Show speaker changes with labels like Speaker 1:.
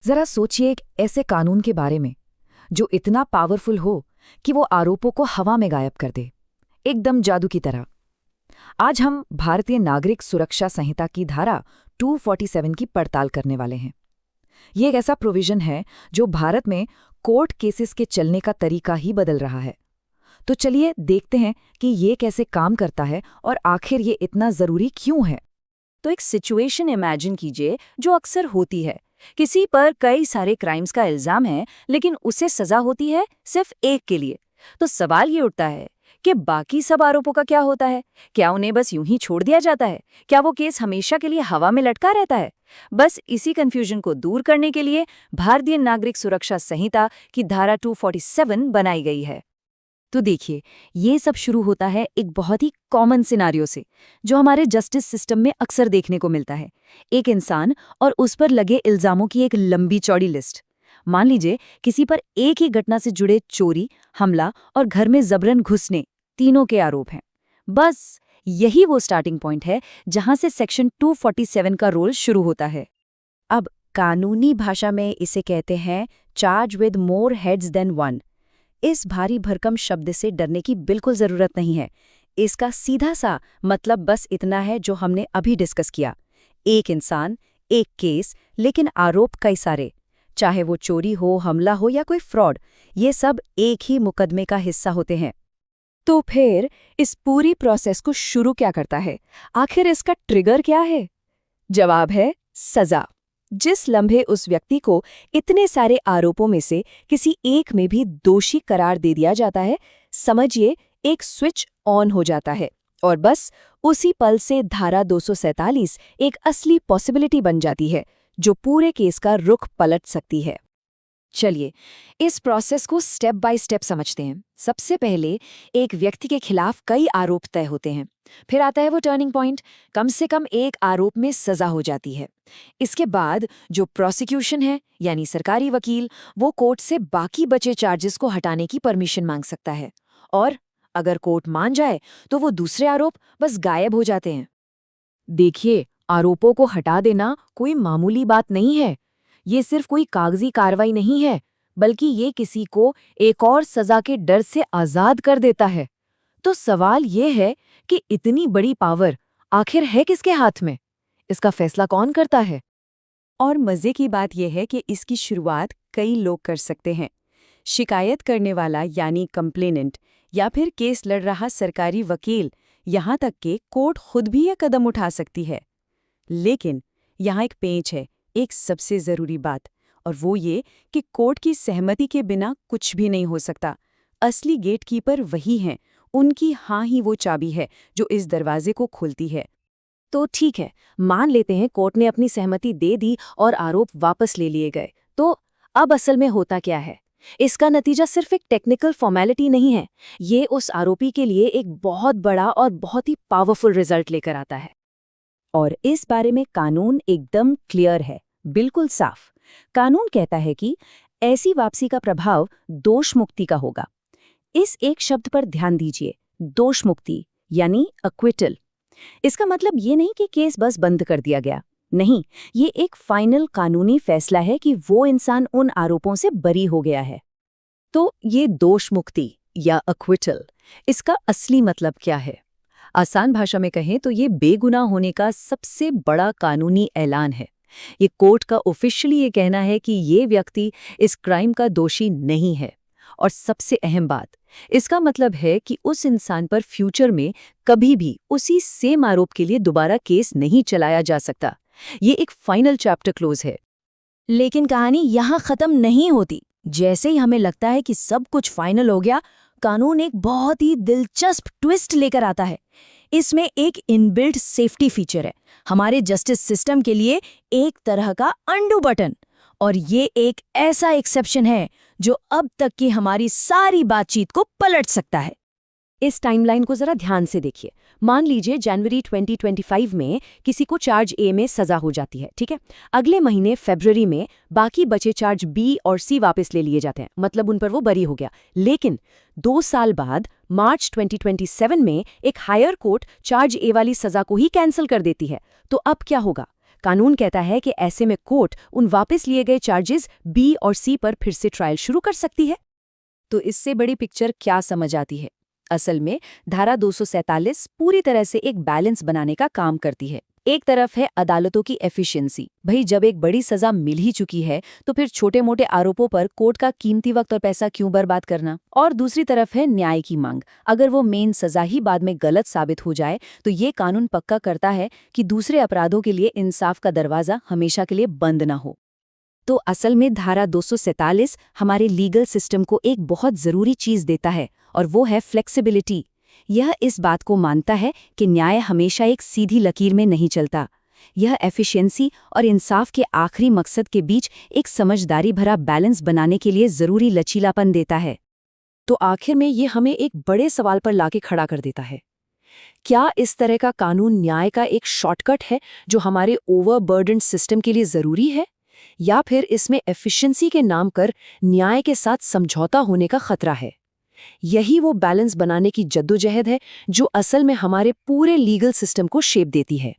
Speaker 1: जरा सोचिए एक ऐसे कानून के बारे में जो इतना पावरफुल हो कि वो आरोपों को हवा में गायब कर दे, एकदम जादू की तरह। आज हम भारतीय नागरिक सुरक्षा संहिता की धारा 247 की पड़ताल करने वाले हैं। ये एक ऐसा प्रोविजन है जो भारत में कोर्ट केसेस के चलने का तरीका ही बदल रहा है। तो चलिए देखते हैं कि ये कैसे काम करता है और आखिर ये इतना ज़रूरी क्यों है।
Speaker 2: तो एक सिचुएशन इमेजिन कीजिए जो अक्सर होती है। किसी पर कई सारे क्राइम्स का इल्जाम है, लेकिन उसे सजा होती है सिर्फ एक के लिए। तो सवाल ये उठता है कि बाकी सब आरोपों का क्या होता है? क्या उन्हें बस यूं ही छोड़ दिया जाता है? क्या वो केस हमेशा के लिए हवा में लटका रहता है? बस इसी कंफ्यूजन को दूर करने के लिए भारतीय नागरिक सुरक्षा संहिता की धारा 247 बनाई गई है। तो देखिए, ये सब शुरू होता है एक बहुत ही कॉमन सिनारियो से, जो हमारे जस्टिस सिस्टम में अक्सर देखने को मिलता है। एक इंसान और उस पर लगे इल्जामों की एक लंबी चौड़ी लिस्ट। मान लीजिए किसी पर एक ही घटना से जुड़े चोरी, हमला और घर में जबरन घुसने, तीनों के आरोप हैं। बस यही वो स्टार्टिंग पॉइंट है जहां से सेक्शन 247 का रोल शुरू होता है। अब कानूनी भाषा में इसे कहते हैं charge with more heads than one. इस भारी भरकम शब्द से डरने की बिल्कुल जरूरत नहीं है। इसका सीधा सा मतलब बस इतना है जो हमने अभी डिस्कस किया। एक इंसान, एक केस, लेकिन आरोप कई सारे। चाहे वो चोरी हो, हमला हो या कोई फ्रॉड, ये सब एक ही मुकदमे का हिस्सा होते हैं। तो फिर इस पूरी प्रोसेस को शुरू क्या करता है? आखिर इसका ट्रिगर क्या है? जवाब है सजा। जिस लम्हे उस व्यक्ति को इतने सारे आरोपों में से किसी एक में भी दोषी करार दे दिया जाता है, समझिए एक स्विच ऑन हो जाता है और बस उसी पल से धारा 247 एक असली पॉसिबिलिटी बन जाती है जो पूरे केस का रुख पलट सकती है। चलिए इस प्रोसेस को स्टेप बाय स्टेप समझते हैं। सबसे पहले एक व्यक्ति के खिलाफ कई आरोप तय होते हैं। फिर आता है वो टर्निंग पॉइंट, कम से कम एक आरोप में सजा हो जाती है। इसके बाद जो प्रोसिक्यूशन है यानी सरकारी वकील, वो कोर्ट से बाकी बचे चार्जेस को हटाने की परमिशन मांग सकता है और अगर कोर्ट मान जाए तो वो दूसरे आरोप बस गायब हो जाते हैं। देखिए, आरोपों को हटा देना कोई मामूली बात नहीं है। ये सिर्फ कोई कागजी कार्रवाई नहीं है, बल्कि ये किसी को एक और सजा के डर से आजाद कर देता है। तो सवाल ये है कि इतनी बड़ी पावर आखिर है किसके हाथ में? इसका फैसला कौन करता है? और मजे की बात यह है कि इसकी शुरुआत कई लोग कर सकते हैं। शिकायत करने वाला यानी कंप्लेनेंट, या फिर केस लड़ रहा सरकारी वकील, यहाँ तक कि कोर्ट खुद भी यह कदम उठा सकती है। लेकिन यहाँ एक पेंच है, एक सबसे जरूरी बात, और वो ये कि कोर्ट की सहमति के बिना कुछ भी नहीं हो सकता। असली गेटकीपर वही हैं, उनकी हाँ ही वो चाबी है जो इस दरवाजे को खोलती है। तो ठीक है, मान लेते हैं कोर्ट ने अपनी सहमति दे दी और आरोप वापस ले लिए गए। तो अब असल में होता क्या है? इसका नतीजा सिर्फ एक टेक्निकल फॉर्मेलिटी नहीं है, ये उस आरोपी के लिए एक बहुत बड़ा और बहुत ही पावरफुल रिजल्ट लेकर आता है। और इस बारे में कानून एकदम क्लियर है, बिल्कुल साफ। कानून कहता है कि ऐसी वापसी का प्रभाव दोष मुक्ति का होगा। इस एक शब्द पर ध्यान दीजिए, दोष मुक्ति यानी अक्विटल। इसका मतलब ये नहीं कि केस बस बंद कर दिया गया, नहीं, ये एक फाइनल कानूनी फैसला है कि वो इंसान उन आरोपों से बरी हो गया है। तो ये दोष मुक्ति या अक्विटल, इसका असली मतलब क्या है? आसान भाषा में कहें तो ये बेगुनाह होने का सबसे बड़ा कानूनी ऐलान है। ये कोर्ट का ऑफिशियली ये कहना है कि ये व्यक्ति इस क्राइम का दोषी नहीं है। और सबसे अहम बात, इसका मतलब है कि उस इंसान पर फ्यूचर में कभी भी उसी सेम आरोप के लिए दोबारा केस नहीं चलाया जा सकता। ये एक फाइनल चैप्टर क्लोज है। लेकिन कहानी यहाँ खत्म नहीं होती। जैसे ही हमें लगता है कि सब कुछ फाइनल हो गया, कानून एक बहुत ही दिलचस्प ट्विस्ट लेकर आता है। इसमें एक इनबिल्ट सेफ्टी फीचर है, हमारे जस्टिस सिस्टम के लिए एक तरह का अंडू बटन। और ये एक ऐसा एक्सेप्शन है जो अब तक की हमारी सारी बातचीत को पलट सकता है। इस टाइमलाइन को जरा ध्यान से देखिए। मान लीजिए जनवरी 2025 में किसी को चार्ज ए में सजा हो जाती है, ठीक है। अगले महीने फरवरी में बाकी बचे चार्ज बी और सी वापस ले लिए जाते हैं, मतलब उन पर वो बरी हो गया। लेकिन 2 साल बाद मार्च 2027 में एक हायर कोर्ट चार्ज ए वाली सजा को ही कैंसिल कर देती है। तो अब क्या होगा? कानून कहता है कि ऐसे में कोर्ट उन वापस लिए गए चार्जेस बी और सी पर फिर से ट्रायल शुरू कर सकती है। तो इससे बड़ी पिक्चर क्या समझ आती है? असल में धारा 247 पूरी तरह से एक बैलेंस बनाने का काम करती है। एक तरफ है अदालतों की एफिशिएंसी, भाई जब एक बड़ी सजा मिल ही चुकी है तो फिर छोटे मोटे आरोपों पर कोर्ट का कीमती वक्त और पैसा क्यों बर्बाद करना। और दूसरी तरफ है न्याय की मांग, अगर वो मेन सजा ही बाद में गलत साबित हो जाए तो ये कानून पक्का करता है कि दूसरे अपराधों के लिए इंसाफ का दरवाजा हमेशा के लिए बंद ना हो। तो असल में धारा 247 हमारे लीगल सिस्टम को एक बहुत ज़रूरी चीज़ देता है, और वो है फ्लेक्सिबिलिटी। यह इस बात को मानता है कि न्याय हमेशा एक सीधी लकीर में नहीं चलता। यह एफिशिएंसी और इंसाफ के आखिरी मकसद के बीच एक समझदारी भरा बैलेंस बनाने के लिए ज़रूरी लचीलापन देता है। तो आखिर में ये हमें एक बड़े सवाल पर लाके खड़ा कर देता है। क्या इस तरह का कानून न्याय का एक शॉर्टकट है जो हमारे ओवरबर्डन्ड सिस्टम के लिए ज़रूरी है, या फिर इसमें एफिशिएंसी के नाम पर न्याय के साथ समझौता होने का खतरा है? यही वो बैलेंस बनाने की जद्दोजहद है जो असल में हमारे पूरे लीगल सिस्टम को शेप देती है।